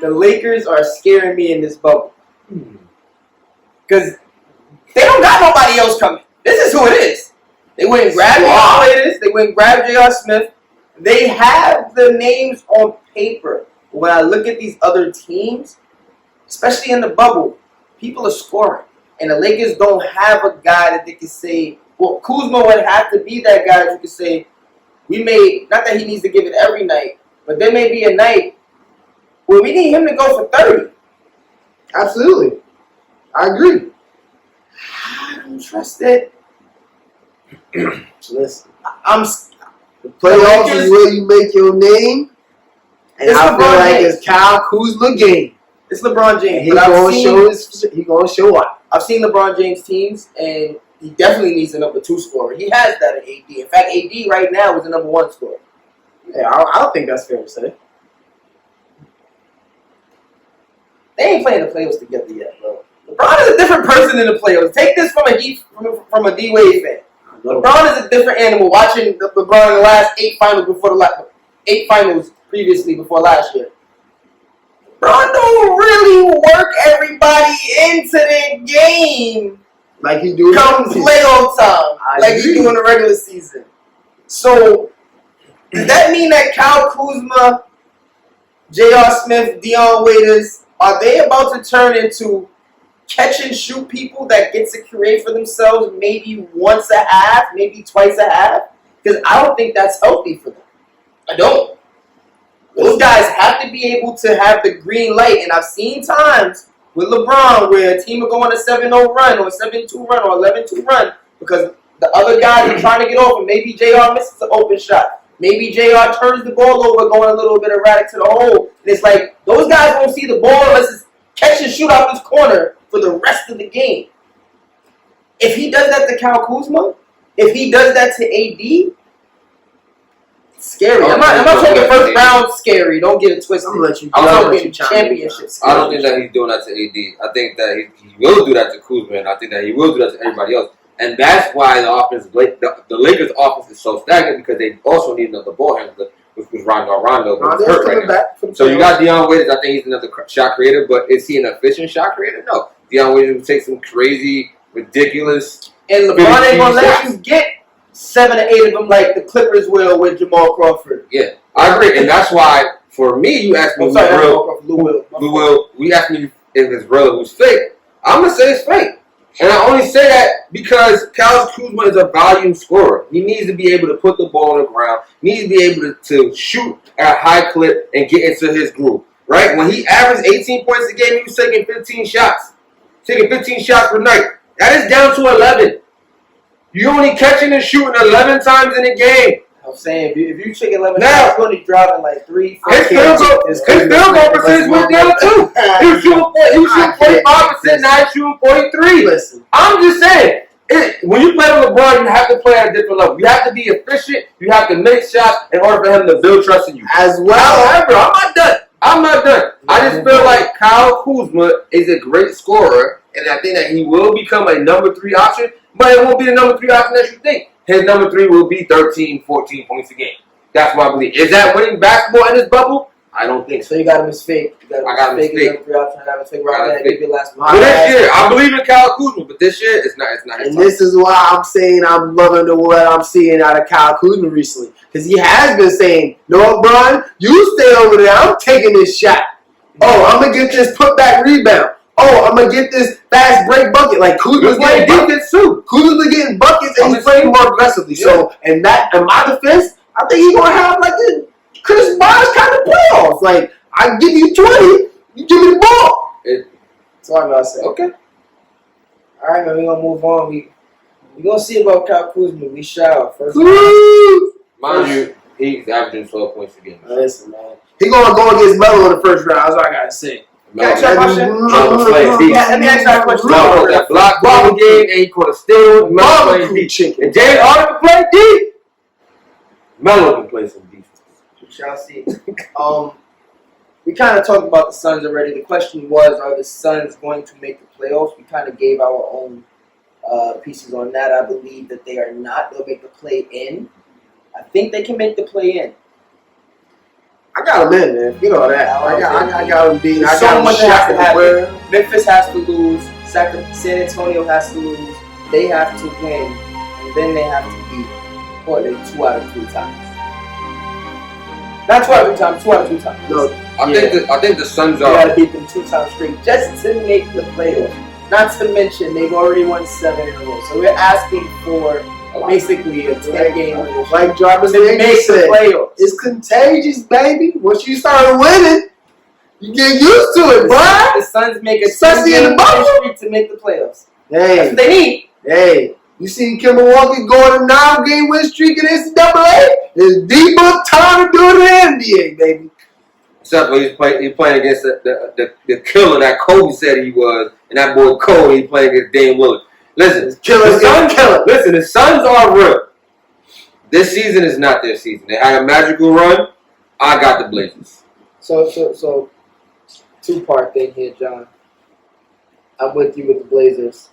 The Lakers are scaring me in this bubble. Because they don't got nobody else coming. This is who it is. They went and grabbed Lillard. They went and grabbed J.R. Smith. They have the names on paper. But when I look at these other teams, especially in the bubble, people are scoring. And the Lakers don't have a guy that they can say, well, Kuzma would have to be that guy that you can say, not that he needs to give it every night, but there may be a night where we need him to go for 30. Absolutely. I agree. I don't trust it. Listen, the playoffs is where you make your name, and I feel like it's Kyle Kuzma game. It's LeBron James. He's gonna show up. I've seen LeBron James teams, and he definitely needs a number 2 scorer. He has that in AD. In fact, AD right now is the number 1 scorer. Yeah, I don't think that's fair to say. They ain't playing the playoffs together yet, bro. LeBron is a different person in the playoffs. Take this from a D-Wade fan. LeBron is a different animal. Watching LeBron in the last 8 finals previously before last year. LeBron don't really work everybody into the game like he do come playoff time, like he do in the regular season. So does that mean that Kyle Kuzma, J.R. Smith, Dion Waiters, are they about to turn into catch and shoot people that get to create for themselves maybe once a half, maybe twice a half? Because I don't think that's healthy for them. I don't. Those guys have to be able to have the green light, and I've seen times with LeBron where a team will go on a 7-0 run or a 7-2 run or 11-2 run because the other guys are trying to get open. Maybe JR misses an open shot. Maybe JR turns the ball over going a little bit erratic to the hole. And it's like, those guys won't see the ball unless it's catch and shoot out this corner for the rest of the game. If he does that to Kyle Kuzma, if he does that to AD, it's scary. I'm not talking first round scary. Don't get it twisted. I'm talking championship scary. I don't think that he's doing that to AD. I think that he will do that to Kuzma, and I think that he will do that to everybody else. And that's why the Lakers' offense is so stagnant because they also need another ball handler, which was Rondo, who's hurt right now. So you got Dion Waiters. I think he's another shot creator, but is he an efficient shot creator? No. Dion Waiters will take some crazy, ridiculous. And LeBron ain't gonna let you get 7 or 8 of them like the Clippers will with Jamal Crawford. Yeah, I agree, and that's why for me, you asked me Lou Will. We asked me if it's real or who's fake. I'm gonna say it's fake. And I only say that because Kyle Kuzma is a volume scorer. He needs to be able to put the ball on the ground. He needs to be able to shoot at a high clip and get into his groove. Right? When he averaged 18 points a game, he was taking 15 shots. Taking 15 shots per night. That is down to 11. You're only catching and shooting 11 times in a game. I'm saying, if you check 11 shots, you're only dropping like 3, 4. His field goal percentage went down too. He was shooting 45%, now he's shooting 43. Listen, I'm just saying, When you play with LeBron, you have to play at a different level. You have to be efficient. You have to make shots in order for him to build trust in you. As well. However, I'm not done. I just feel like Kyle Kuzma is a great scorer, and I think that he will become a number 3 option, but it won't be the number 3 option that you think. His number 3 will be 13, 14 points a game. That's what I believe. Is that winning basketball in this bubble? I don't think so. So you got him as fake. I got him as fake. I got him as fake. Right, give your last one. But this year, I believe in Kyle Kuzma, but this year, it's not his And time. this is why I'm saying I'm loving what I'm seeing out of Kyle Kuzma recently. Because he has been saying, no, Brian, you stay over there. I'm taking this shot. Oh, I'm going to get this putback rebound. Oh, I'm going to get this fast break bucket. Like, Kuzma's getting buckets too. Kuzma's getting buckets, and he's playing more aggressively. Yeah. So, in my defense, I think he's going to have, like, a Chris Bosh kind of playoffs. Like, I give you 20, you give me the ball. That's all I'm going to say. Okay. All right, man, we're going to move on. We're going to see about Kyle Kuzma. We shall. First Mind you, he's averaging 12 points a game. Listen, man. He's going to go against Melo in the first round. That's all I got to say. Can I ask you a question? Let me ask you a question. Melo that block ball game, and he caught a steal. Melo playing deep. And James Harden can play deep. Melo can play some defense. We shall see. We kind of talked about the Suns already. The question was, are the Suns going to make the playoffs? We kind of gave our own pieces on that. I believe that they are not. They'll make the play-in. I think they can make the play-in. I got them in, man. You know that. I got them beat. I So got much them has to shot happen. everywhere. Memphis has to lose. San Antonio has to lose. They have to win. And then they have to beat Portland 2 out of 3 times. Not 2 out of 3 times, 2 out of 2 times. No, I think the Suns You are. gotta beat them 2 times straight just to make the playoffs. Not to mention they've already won 7 in a row. So we're asking for basically a 10-game like Jarvis to make Davis the said, playoffs. it's contagious, baby. Once you start winning, you get used to it, bruh. The Suns make a Especially in the 10-game bubble. streak to make the playoffs. That's Hey, what they need. hey. You see Kim Milwaukee going a 9-game win streak in NCAA? It's D-Book time to do it in the NBA, baby. Except for he's playing against the killer that Kobe said he was, and that boy Cole, he playing against Dame Lillard. Listen, Killer, killer. Listen, the Suns are real. This season is not their season. They had a magical run. I got the Blazers. So 2-part thing here, John. I'm with you with the Blazers.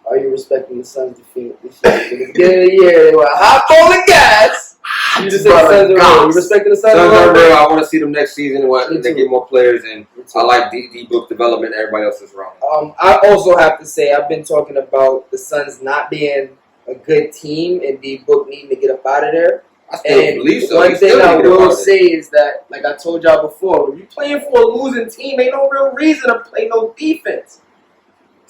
Are you respecting the Suns' defeat this year? At the beginning of the year, they were hot on the gas. You just said the Suns are real. You respecting the Suns? Suns are real. I want to see them next season Me when they too. get more players, and I like D-Book development. Everybody else is wrong. I also have to say I've been talking about the Suns not being a good team and D-Book needing to get up out of there. I still believe so. One He thing still I need to get will up out of say is that, like I told y'all before, when you're playing for a losing team, ain't no real reason to play no defense.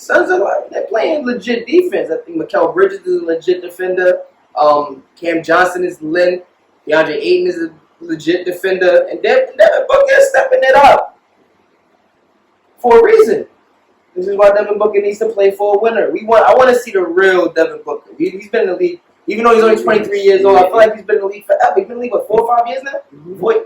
Suns are like, they're playing legit defense. I think Mikal Bridges is a legit defender. Cam Johnson is lit. DeAndre Ayton is a legit defender. And Devin Booker is stepping it up for a reason. This is why Devin Booker needs to play for a winner. I want to see the real Devin Booker. He's been in the league. Even though he's only 23 years old, I feel like he's been in the league forever. He's been in the league, what, 4 or 5 years now? Boy,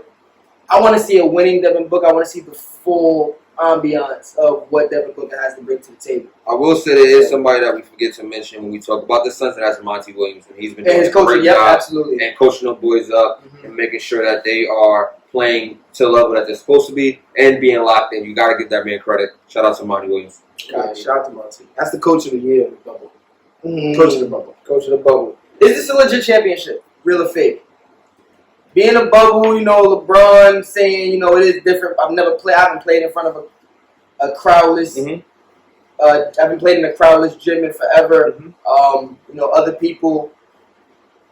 I want to see a winning Devin Booker. I want to see the full ambiance of what Devin Booker has to bring to the table. I will say there is somebody that we forget to mention when we talk about the Suns, and that's Monty Williams. And he's been doing And his a coaching, great yep, job absolutely. and coaching the boys up and making sure that they are playing to the level that they're supposed to be and being locked in. You got to give that man credit. Shout out to Monty Williams. Shout out to Monty. That's the coach of the year in the bubble. Mm-hmm. Coach of the bubble. Coach of the bubble. Is this a legit championship? Real or fake? Being a bubble, you know, LeBron saying, you know, it is different. I haven't played in front of a crowdless. Mm-hmm. I haven't played in a crowdless gym in forever. Mm-hmm. You know, other people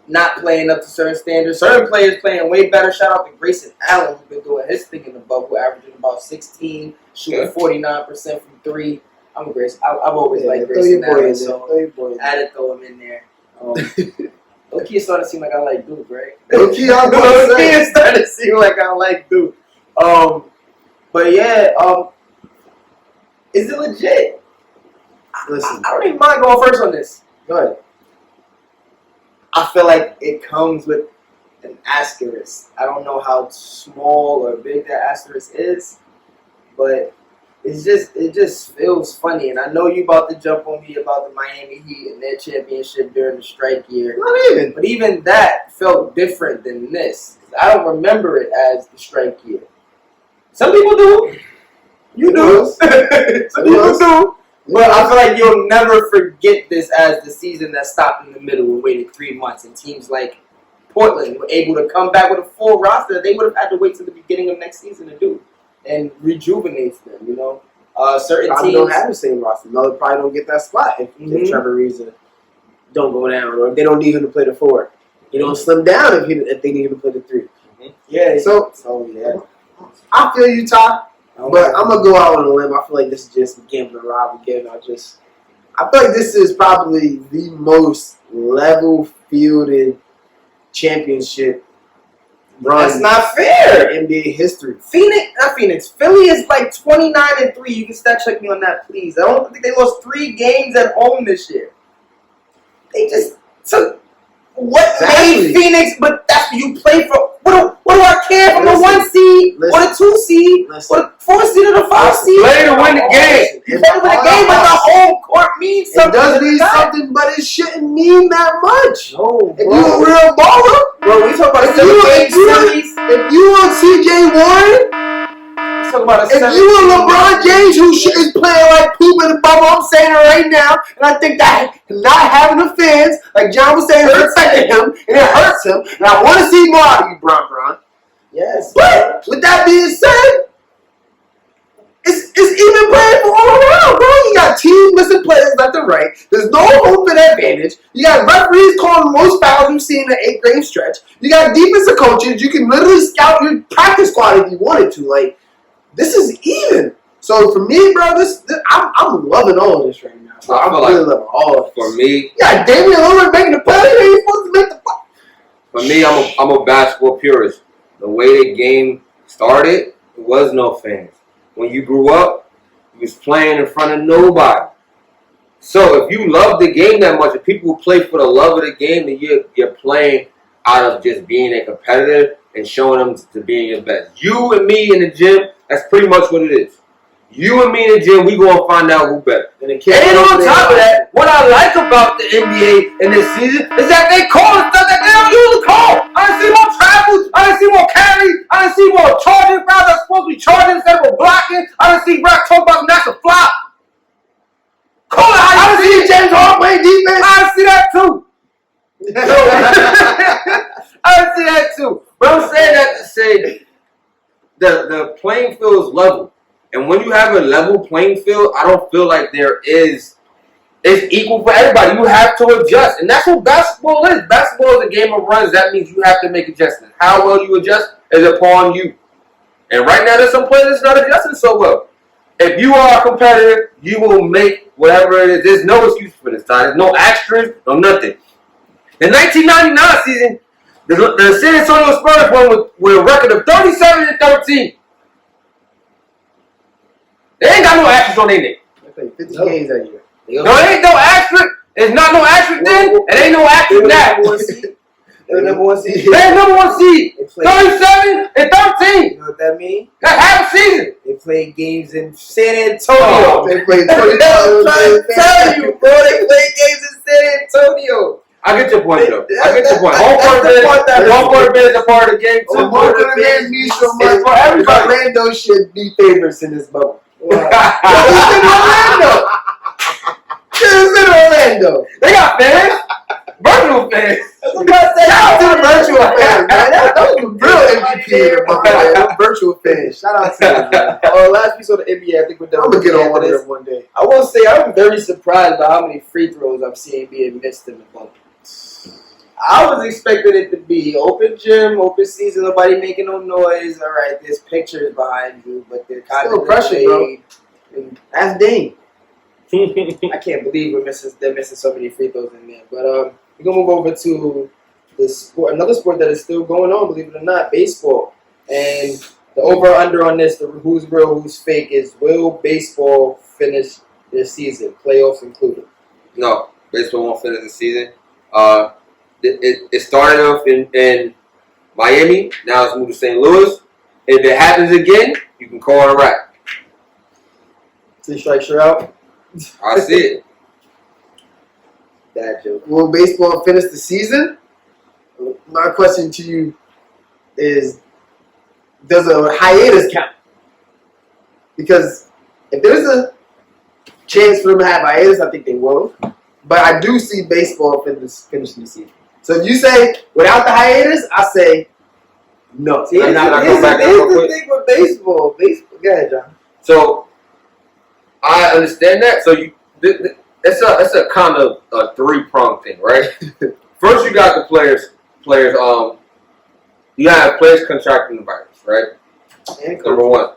not playing up to certain standards. Certain players playing way better. Shout out to Grayson Allen, who's been doing his thing in the bubble, averaging about 16, shooting 49% from 3. I'm a Grayson. I've always liked Grayson Allen, so I had to throw him in there. Low-key, it's starting to seem like I like Duke, right? Low-key, it's starting to seem like I like Duke. But yeah, is it legit? Listen, I don't even mind going first on this. go ahead. I feel like it comes with an asterisk. I don't know how small or big that asterisk is, but it just feels funny. And I know you about to jump on me about the Miami Heat and their championship during the strike year. Not even. But even that felt different than this. I don't remember it as the strike year. Some people do. You do. Some people do. But I feel like you'll never forget this as the season that stopped in the middle and waited 3 months. And teams like Portland were able to come back with a full roster that they would have had to wait till the beginning of next season to do. And rejuvenates them, you know. Certain Probably teams don't have the same roster. Melo probably don't get that spot if Trevor Ariza don't go down, or if they don't need him to play the 4. You don't slim down if they need him to play the 3. Yeah. So yeah. I feel you, Ty. But I'm gonna go out on a limb. I feel like this is just gambling rob again. I feel like this is probably the most level fielded championship run. That's not fair. in NBA history. Philly is like 29-3. You can stat check me on that, please. I don't think they lost 3 games at home this year. They just took what made Phoenix, but that's what you play for. What do I care from the 1 seed or the 2 seed or the 4 seed or the 5 seed? Play to win the game. You play to win the game, but the home court means It something. does mean something, but it shouldn't mean that much. No, If you a real baller, bro, we talk about a if you series. if you on CJ Warren, We talk about a if you a LeBron James who is playing like poop in the bubble, I'm saying it right now, and I think that not having the fans, like John was saying, is affecting him, and it hurts him, and I want to see more out of you, Bron. Yes. But with that being said, it's even playing for all around, bro. You got teams missing players left and right. There's no home field advantage. You got referees calling the most fouls you've seen in an 8-game stretch. You got defensive coaches. You can literally scout your practice squad if you wanted to. Like, this is even. So for me, bro, I'm loving all of this right now. So I'm really loving all of this. For me, Yeah, Damian Lillard making the play. He ain't supposed to make the play. For me, I'm a basketball purist. The way the game started, there was no fans. When you grew up, you was playing in front of nobody. So if you love the game that much, if people play for the love of the game, then you're playing out of just being a competitor and showing them to being your best. You and me in the gym, that's pretty much what it is. You and me in the gym, we gonna find out who better. And on top of that, what I like about the NBA in this season is that they call stuff that they don't usually call. I done see more travels, I done see more carries, I done see more charging fouls that's supposed to be charging instead of blocking. I done see Brock talk about that's a flop. Call it how you see it, James Harden playing defense. I done see that too. I done see that too. But I'm saying that to say the playing field is level. And when you have a level playing field, I don't feel like it's equal for everybody. You have to adjust. And that's what basketball is. Basketball is a game of runs. That means you have to make adjustments. How well you adjust is upon you. And right now there's some players that's not adjusting so well. If you are a competitor, you will make whatever it is. There's no excuse for this time. There's no extras, no nothing. The 1999 season, the San Antonio Spurs won with a record of 37-13. They ain't got no asterisk on their name. They played 50 games that year. No, it ain't no asterisk. There's not no asterisk then, and ain't no asterisk now. They were number 1 seed. They're number 1 seed. 37 and 13. You know what that means? That's half a season. They played games in San Antonio. They played I'm trying to tell you, bro. They played games in San Antonio. I get your point, though. I get your point. Home court advantage is a part of the game, too. Home court advantage means so much. It's for everybody. Orlando should be favorites in this bubble. Orlando. Orlando. They got fans. Virtual fans. Shout out to the virtual fans, man. That was the real MVP in the bubble, man. Them virtual fans. Shout out to them, man. Last piece of the NBA, I think we're done. I'm going to get on one of this them one day. I will say I'm very surprised by how many free throws I'm seeing being missed in the bubble. I was expecting it to be open gym, open season, nobody making no noise. All right, there's pictures behind you, but they're kind Still of pressure, bro. That's Dame. I can't believe they're missing so many free throws in there. But we're gonna move over to the sport, another sport that is still going on, believe it or not, baseball. And the over/under on this, the who's real, who's fake, is will baseball finish their season, playoffs included? No, baseball won't finish the season. It started off in Miami. Now it's moved to St. Louis. If it happens again, you can call it a wrap. 3 strikes, you're out. I see it. That joke. Will baseball finish the season? My question to you is, does a hiatus count? Because if there's a chance for them to have hiatus, I think they will. But I do see baseball finishing the season. So if you say without the hiatus, I say no. See, here's the thing with baseball. Go ahead, John. So I understand that. So it's a kind of a 3-pronged thing, right? First, you got the players. You have players contracting the virus, right? Number 1.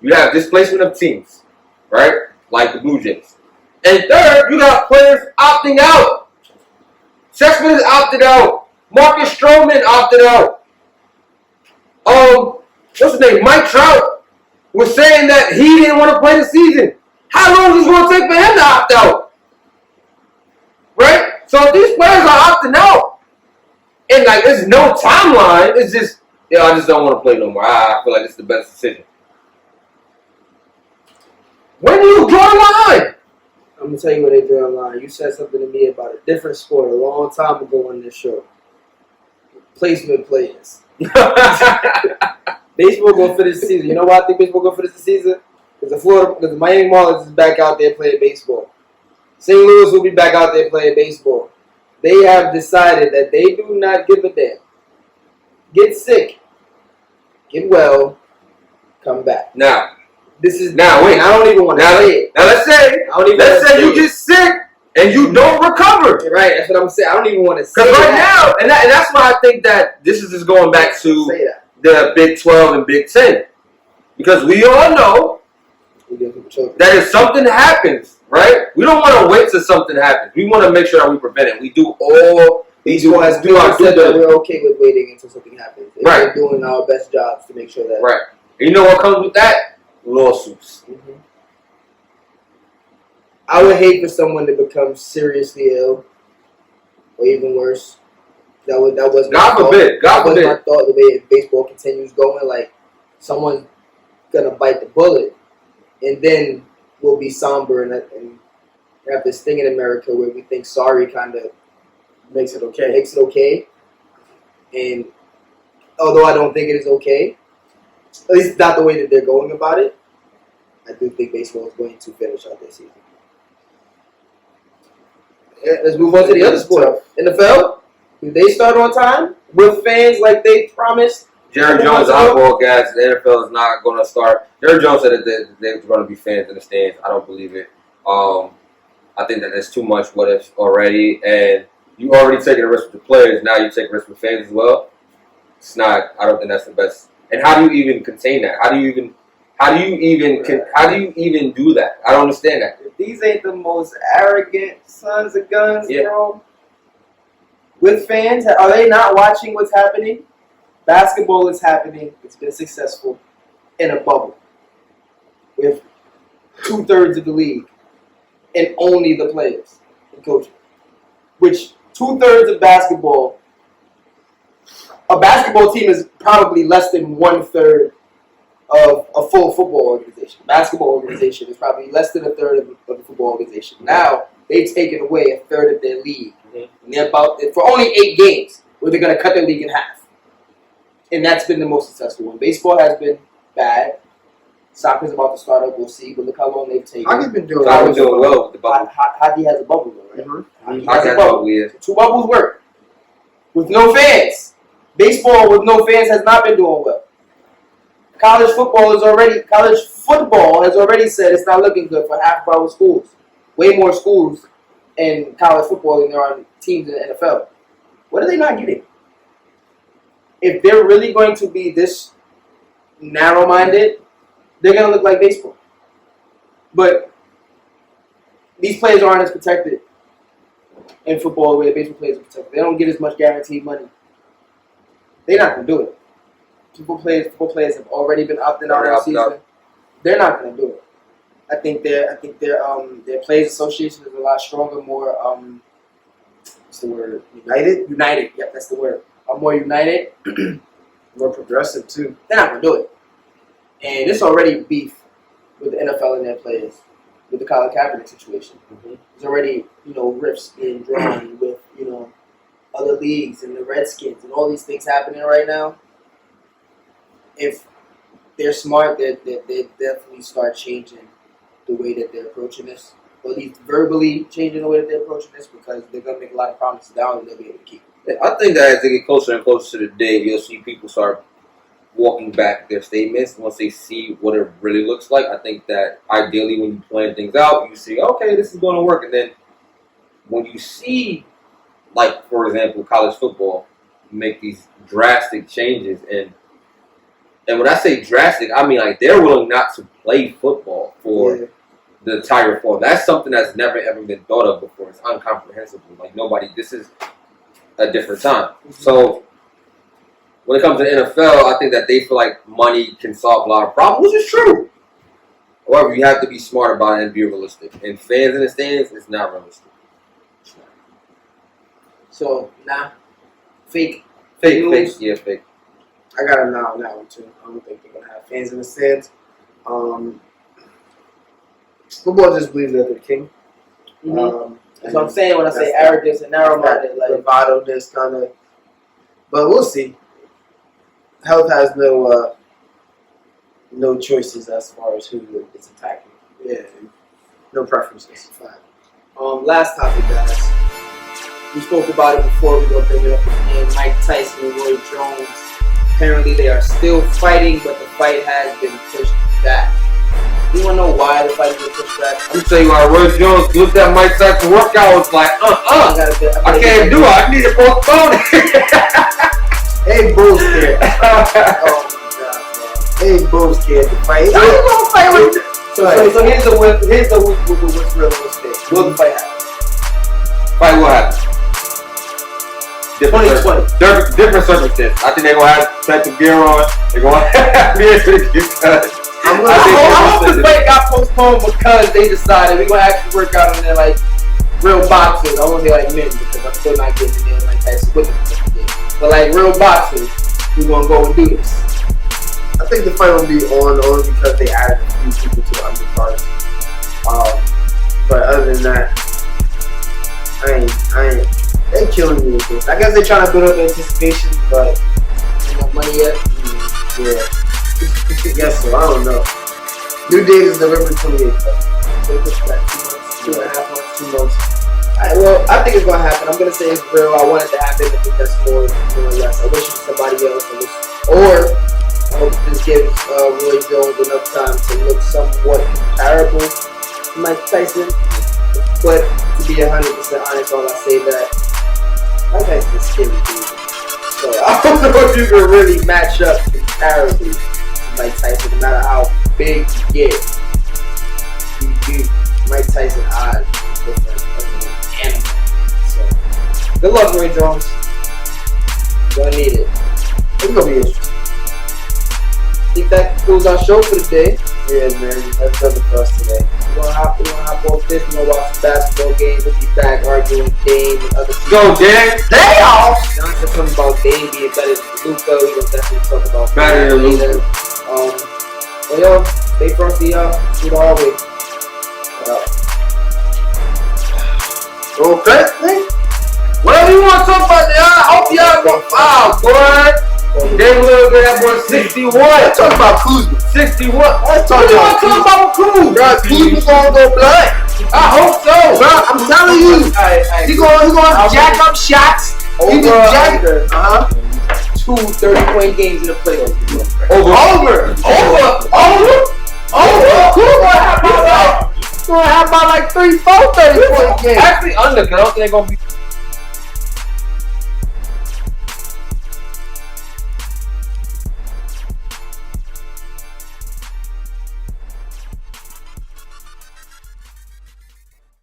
You have displacement of teams, right? Like the Blue Jays. And third, you got players opting out. Sexton is opted out. Marcus Stroman opted out. What's his name? Mike Trout was saying that he didn't want to play the season. How long is it going to take for him to opt out? Right? So if these players are opting out, and like there's no timeline, it's just, I just don't want to play no more. I feel like it's the best decision. When do you draw the line? I'm going to tell you where they draw the line. You said something to me about a different sport a long time ago on this show. Placement players. Baseball going to finish the season. You know why I think baseball going to finish the season? Because the Miami Marlins is back out there playing baseball. St. Louis will be back out there playing baseball. They have decided that they do not give a damn. Get sick. Get well. Come back. Now, wait. I don't even want to say it. Now let's say you get sick and you don't recover. Right, that's what I'm saying. I don't even want to say Because right that. now, and that's why I think that this is just going back to the Big 12 and Big 10. Because we all know that if something happens, right, we don't want to wait till something happens. We want to make sure that we prevent it. We do all these do our due that we're okay with waiting until something happens. Right. We're doing our best jobs to make sure that. Right. And you know what comes with that? Lawsuits. Mm-hmm. I would hate for someone to become seriously ill, or even worse. That was God forbid. God forbid. My thought. The way baseball continues going, like someone's gonna bite the bullet, and then we'll be somber and have this thing in America where we think sorry kind of makes it okay. And although I don't think it is okay, at least not the way that they're going about it, I do think baseball is going to finish out their season. Let's move on to the other sport. NFL, did they start on time with fans like they promised? Jerry Jones, outball gas. The NFL is not going to start. Jerry Jones said that there's going to be fans in the stands. I don't believe it. I think that there's too much what if already, and you already taking a risk with the players. Now you take a risk with fans as well. It's not. I don't think that's the best. And how do you even contain that? How do you even do that? I don't understand that. If these ain't the most arrogant sons of guns, bro. With fans, are they not watching what's happening? Basketball is happening. It's been successful in a bubble with 2/3 of the league and only the players and coaching. Which 2/3 of basketball, a basketball team is probably less than 1/3 of a full football organization. Basketball organization is probably less than 1/3 of the football organization. Now they've taken away 1/3 of their league, and they're about for only 8 games where they're going to cut their league in half, and that's been the most successful one. Baseball has been bad. Soccer's about to start up. We'll see, but look how long they've taken. Hockey's been doing well with the bubble. Hockey has a bubble, though, right? Mm-hmm. Hockey has a bubble, yeah. 2 bubbles work with no fans. Baseball with no fans has not been doing well. College football has already said it's not looking good for half of our schools. Way more schools in college football than there are teams in the NFL. What are they not getting? If they're really going to be this narrow-minded, they're going to look like baseball. But these players aren't as protected in football the way the baseball players are protected. They don't get as much guaranteed money. They're not going to do it. Football players have already been opting out all season. They're not going to do it. I think their players association is a lot stronger, more what's the word? United. Yep, that's the word. More united, more progressive too. They're not going to do it. And it's already beef with the NFL and their players, with the Colin Kaepernick situation. Mhm. There's already, rifts being drawn with, other leagues and the Redskins and all these things happening right now. If they're smart, they definitely start changing the way that they're approaching this, or at least verbally changing the way that they're approaching this, because they're going to make a lot of promises down and they'll be able to keep it. I think that as they get closer and closer to the day, you'll see people start walking back their statements once they see what it really looks like. I think that ideally when you plan things out, you see, okay, this is going to work. And then when you see, like, for example, college football make these drastic changes, and when I say drastic, I mean like they're willing not to play football for the entire fall. That's something that's never ever been thought of before. It's incomprehensible. Like this is a different time. So when it comes to the NFL, I think that they feel like money can solve a lot of problems, which is true. However, you have to be smart about it and be realistic. And fans in the stands, it's not realistic. So, fake. Fake. News. Fake. I got a now on that one too. I don't think they're gonna have fans in the stands. Football just believes that they're the king. That's what I'm saying when I say arrogance and narrow-minded. Like, bravado, this kind of. But we'll see. Health has no choices as far as who it's attacking. yeah. No preferences. Last topic, guys. We spoke about it before. We're going to bring it up again. Mike Tyson and Roy Jones. Apparently, they are still fighting, but the fight has been pushed back. You want to know why the fight has been pushed back? I'm telling you why. Roy Jones looked at Mike Tyson workout, was like, I can't do it. I need to postpone it. Hey, Bulls kid. Oh my God, man. Hey, Bulls kid. The fight. How you gonna fight with? So here's the what's real, what's fake. Will the fight happen? Fight will happen. 2020. Different circumstances. I think they're going to have protective gear on. They're going to have I hope the fight got postponed because they decided we're going to actually work out on their, like, real boxers. I won't say like men because I'm still not getting in there like Tyson with them. But like real boxers, we're going to go and do this. I think the fight will be on only because they added a few people to the undercard. But other than that, I ain't. They killing me with this. I guess they're trying to build up anticipation, but Ain't no money yet. yeah. I guess so. I don't know. New date is November 28th. So they push back 2 months, 2.5 months. 2 months. Alright, well, I think it's going to happen. I'm going to say it's real. I want it to happen. I think that's more or less. I wish it was somebody else. Or I hope this gives Roy Jones enough time to look somewhat comparable to Mike Tyson. But to be 100% honest, all I say that Mike Tyson's scary dude. So I don't know if you can really match up comparably to Mike Tyson, no matter how big you get. Mike Tyson odds different as an animal. So good luck, Roy Jones. Gonna need it. It's gonna be interesting. I think that concludes our show for the day. Yeah, man. That's nothing for us today. We're gonna hop off this. We're gonna watch some basketball games. We'll be back arguing Dame and other people. Go, Dame! John said something about Dame being better than Luka. We will definitely talk about Better than Luka. But yo, stay frosty up. See the hard way. Okay. Whatever you want to talk about, I hope y'all go. Wow, boy. Dame Lillard, that boy 61. Let's talk about Kuzma. 61. Let's What talk you want about to talk about Kuz? Bro, Kuzma gonna go blind. I hope so. Bro, I'm telling you. He gonna jack up shots. He Over just jack. under 2 30-point games in the playoffs. Over. How about like 3, 4 30-point games? Actually, under, because I don't think they're going to be